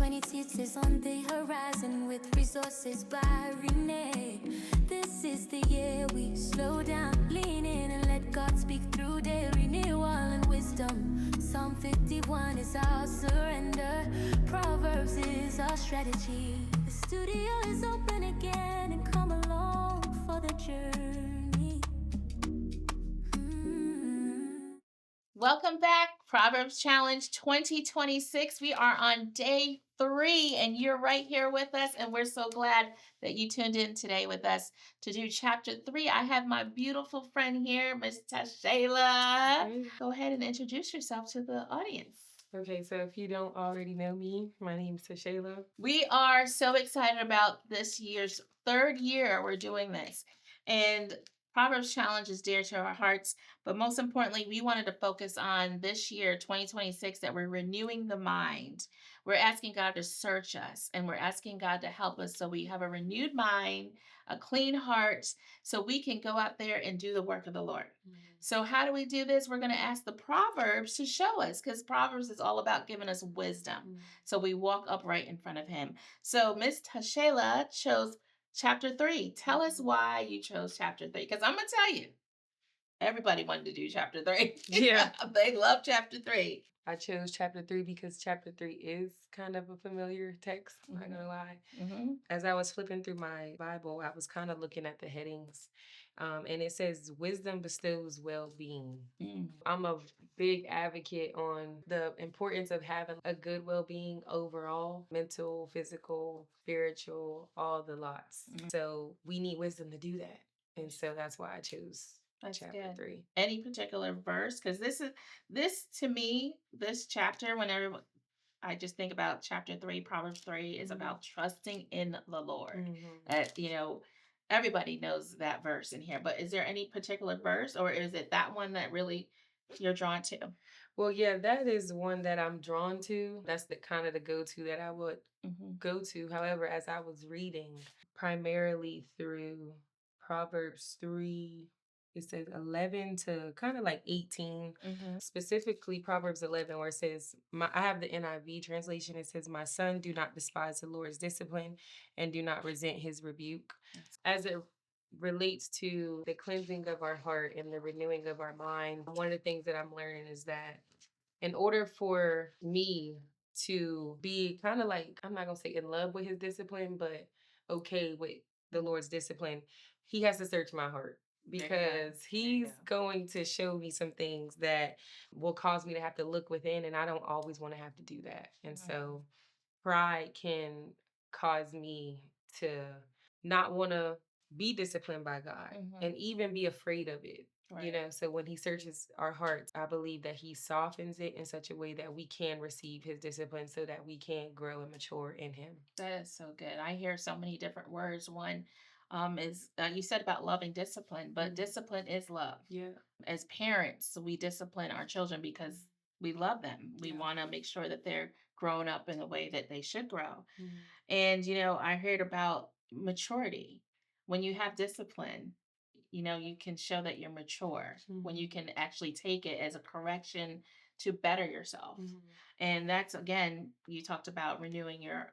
2026 is on the horizon with resources by Renae. This is the year we slow down, lean in, and let God speak through daily renewal and wisdom. Psalm 51 is our surrender. Proverbs is our strategy. The studio is open again, and come along for the journey. Welcome back, Proverbs Challenge 2026. We are on day 3, and you're right here with us, and we're so glad that you tuned in today with us to do chapter 3. I have my beautiful friend here, Miss Tashayla. Go ahead and introduce yourself to the audience. Okay, so if you don't already know me, my name is Tashayla. We are so excited about this year's 3rd year we're doing this. And Proverbs Challenge is dear to our hearts, but most importantly, we wanted to focus on this year, 2026, that we're renewing the mind. We're asking God to search us, and we're asking God to help us so we have a renewed mind, a clean heart, so we can go out there and do the work of the Lord. So how do we do this? We're going to ask the Proverbs to show us, because Proverbs is all about giving us wisdom. So we walk upright in front of him. So Miss Tashayla chose chapter 3. Tell us why you chose chapter 3, because I'm going to tell you, everybody wanted to do chapter 3. Yeah. They love chapter 3. I chose chapter 3 because chapter 3 is kind of a familiar text, I'm not gonna lie. As I was flipping through my Bible, I was kind of looking at the headings, and it says wisdom bestows well-being. I'm a big advocate on the importance of having a good well-being overall, mental, physical, spiritual, all the lots. So we need wisdom to do that. And so that's why I chose chapter 3. Any particular verse? Because this to me, this chapter, whenever I just think about chapter 3, Proverbs 3 is about trusting in the Lord. Everybody knows that verse in here, but is there any particular verse, or is it that one that really you're drawn to? Well, yeah, that is one that I'm drawn to. That's the kind of the go-to that I would go to. However, as I was reading primarily through Proverbs 3, it says 11 to kind of like 18, specifically Proverbs 11, where it says, I have the NIV translation. It says, "My son, do not despise the Lord's discipline and do not resent his rebuke." As it relates to the cleansing of our heart and the renewing of our mind, one of the things that I'm learning is that in order for me to be kind of like, I'm not going to say in love with his discipline, but okay with the Lord's discipline, he has to search my heart, because he's going to show me some things that will cause me to have to look within, and I don't always want to have to do that. And so pride can cause me to not want to be disciplined by God and even be afraid of it. So when he searches our hearts, I believe that he softens it in such a way that we can receive his discipline so that we can grow and mature in him. That is so good. I hear so many different words. One is you said about loving discipline, but discipline is love. Yeah. As parents, we discipline our children because we love them. We want to make sure that they're grown up in the way that they should grow. And, I heard about maturity. When you have discipline, you can show that you're mature when you can actually take it as a correction to better yourself. And that's, again, you talked about renewing your,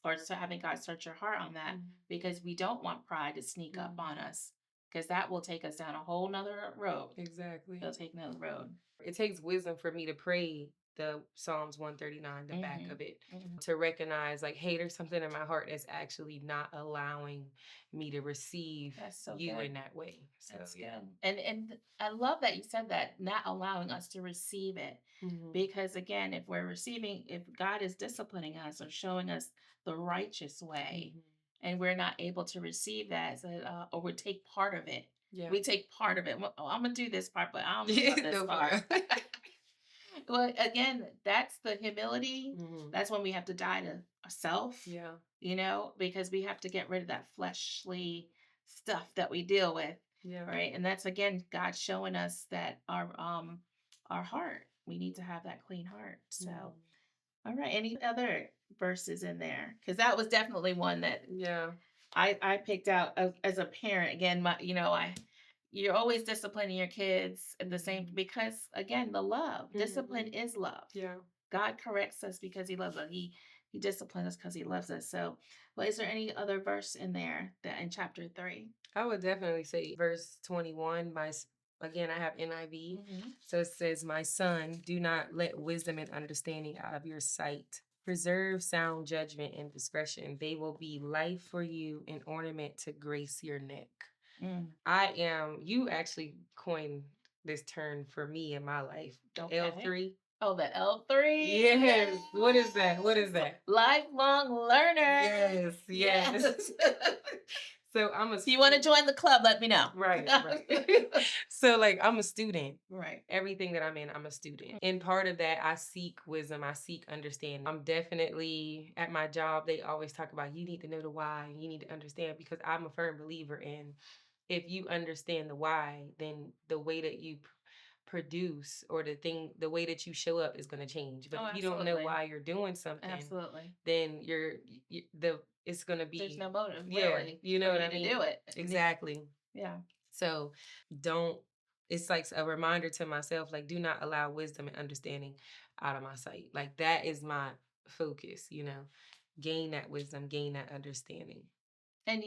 or so having God search your heart on that, because we don't want pride to sneak up on us, because that will take us down a whole nother road. Exactly. It'll take another road. It takes wisdom for me to pray the Psalms 139, the back of it, to recognize like, hey, there's something in my heart that's actually not allowing me to receive you in that way. So, that's good. And I love that you said that, not allowing us to receive it. Because again, if God is disciplining us or showing us the righteous way, and we're not able to receive that, or we take part of it. Yeah. We take part of it. Well, I'm going to do this part, but I don't know about this part. Well, again, that's the humility. That's when we have to die to ourselves. Yeah. Because we have to get rid of that fleshly stuff that we deal with. Yeah. Right. And that's, again, God showing us that our heart, we need to have that clean heart. So, all right. Any other verses in there? Because that was definitely one that I picked out as a parent. Again, you're always disciplining your kids at the same, because again, the love, discipline is love. Yeah. God corrects us because he loves us. He He disciplines us because he loves us. So, well, is there any other verse in there that in chapter 3? I would definitely say verse 21. Again, I have NIV. So it says, "My son, do not let wisdom and understanding out of your sight. Preserve sound judgment and discretion. They will be life for you, an ornament to grace your neck." You actually coined this term for me in my life. Okay. L3. Oh, the L3? Yes. What is that? What is that? Lifelong learner. Yes. So I'm a. If you want to join the club, let me know. Right. So like I'm a student. Right. Everything that I'm in, I'm a student. And part of that, I seek wisdom. I seek understanding. I'm definitely at my job. They always talk about you need to know the why. You need to understand, because I'm a firm believer in if you understand the why, then the way that you produce or the way that you show up is going to change. But if you don't know why you're doing something, then it's going to be, there's no motive. Yeah, Really, you know what I mean? To do it Exactly. Yeah. So it's like a reminder to myself, like, do not allow wisdom and understanding out of my sight. Like, that is my focus, gain that wisdom, gain that understanding. And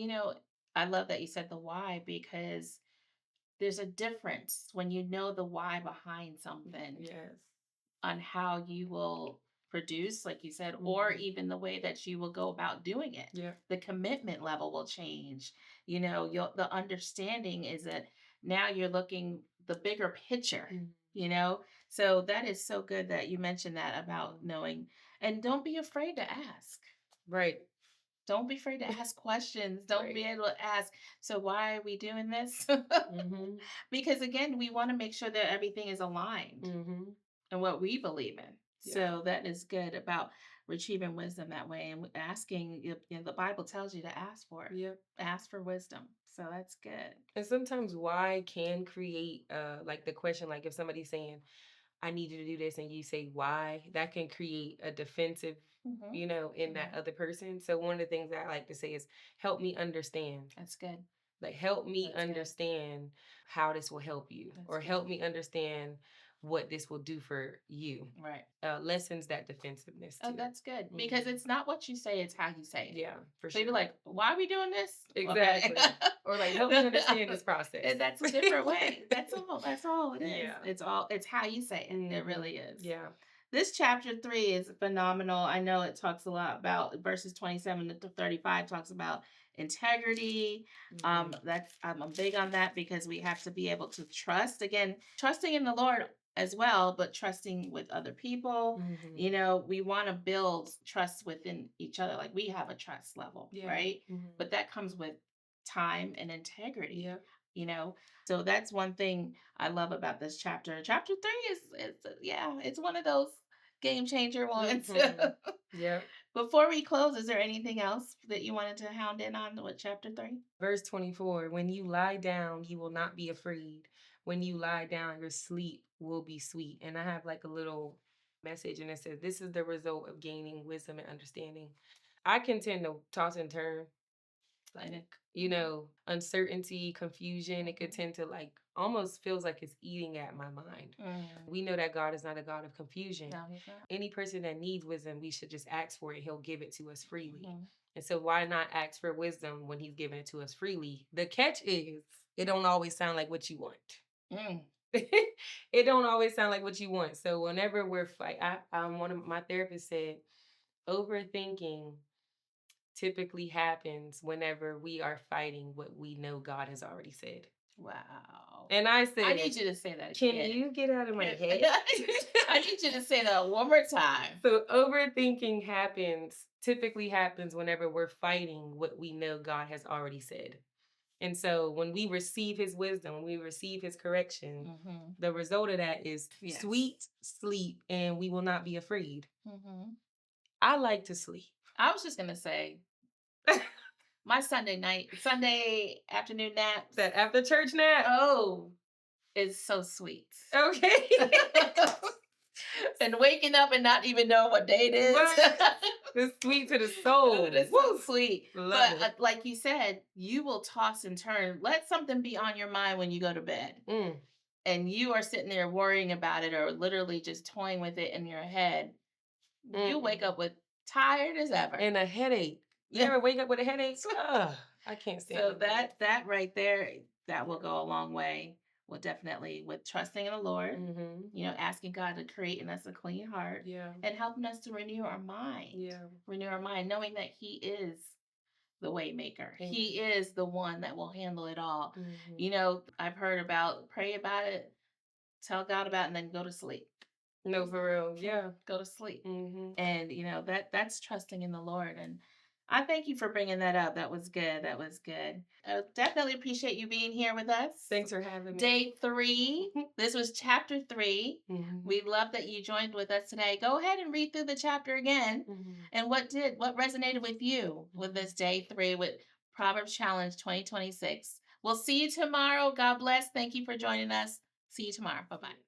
I love that you said the why, because there's a difference when you know the why behind something. Yes. On how you will produce, like you said, or even the way that you will go about doing it. Yeah. The commitment level will change. The understanding is that now you're looking the bigger picture, So that is so good that you mentioned that about knowing. And don't be afraid to ask. Right. Don't be afraid to ask questions. Don't be able to ask, so why are we doing this? Because again, we want to make sure that everything is aligned and what we believe in. Yeah. So that is good about retrieving wisdom that way and asking. The Bible tells you to ask for it. Yep. Ask for wisdom. So that's good. And sometimes why can create like the question, like if somebody's saying, I need you to do this, and you say why, that can create a defensive, in that other person. So one of the things I like to say is, help me understand. That's good. Like, help me understand how this will help you, or help me understand what this will do for you. Right. Lessens that defensiveness too. Oh, that's good. Because it's not what you say, it's how you say it. Yeah, for so sure. you're like, why are we doing this? Exactly. Okay. Or like, help me understand this process. And that's a different way. That's all it is. Yeah. It's how you say it. It really is. Yeah. This chapter 3 is phenomenal. I know it talks a lot about verses 27 to 35 talks about integrity. I'm big on that, because we have to be able to trust, again, trusting in the Lord as well, but trusting with other people. We want to build trust within each other. Like, we have a trust level, right? But that comes with time and integrity. So that's one thing I love about this chapter. Chapter 3 is it's one of those game changer ones. Yeah. Before we close, is there anything else that you wanted to hound in on with chapter 3? Verse 24, when you lie down, you will not be afraid. When you lie down, your sleep will be sweet. And I have like a little message, and it says, this is the result of gaining wisdom and understanding. I can tend to toss and turn. Like, uncertainty, confusion, it could tend to almost feels like it's eating at my mind. We know that God is not a God of confusion. No, he's not. Any person that needs wisdom, we should just ask for it. He'll give it to us freely. And so why not ask for wisdom when he's giving it to us freely? The catch is, it don't always sound like what you want. It don't always sound like what you want. So whenever we're one of my therapists said, overthinking typically happens whenever we are fighting what we know God has already said. Wow. And I said, I need you to say that again. again. Can you get out of my head? I need you to say that one more time. So overthinking typically happens whenever we're fighting what we know God has already said. And so when we receive his wisdom, when we receive his correction, the result of that is sweet sleep, and we will not be afraid. I like to sleep. I was just going to say, my Sunday afternoon nap. That after church nap? Oh, it's so sweet. Okay. And waking up and not even know what day it is. It's sweet to the soul. It's so sweet. But like you said, you will toss and turn. Let something be on your mind when you go to bed. And you are sitting there worrying about it, or literally just toying with it in your head. You wake up with tired as ever. And a headache. You ever wake up with a headache? Ugh, I can't stand So that right there, that will go a long way. Well, definitely with trusting in the Lord, asking God to create in us a clean heart, and helping us to renew our mind. Renew our mind, knowing that He is the way maker. He is the one that will handle it all. I've heard about pray about it, tell God about it, and then go to sleep. No, for real. Yeah. Go to sleep. And, that's trusting in the Lord. And I thank you for bringing that up. That was good. That was good. I definitely appreciate you being here with us. Thanks for having me. Day 3. This was chapter 3. We love that you joined with us today. Go ahead and read through the chapter again. And what resonated with you with this day 3 with Proverbs Challenge 2026. We'll see you tomorrow. God bless. Thank you for joining us. See you tomorrow. Bye-bye.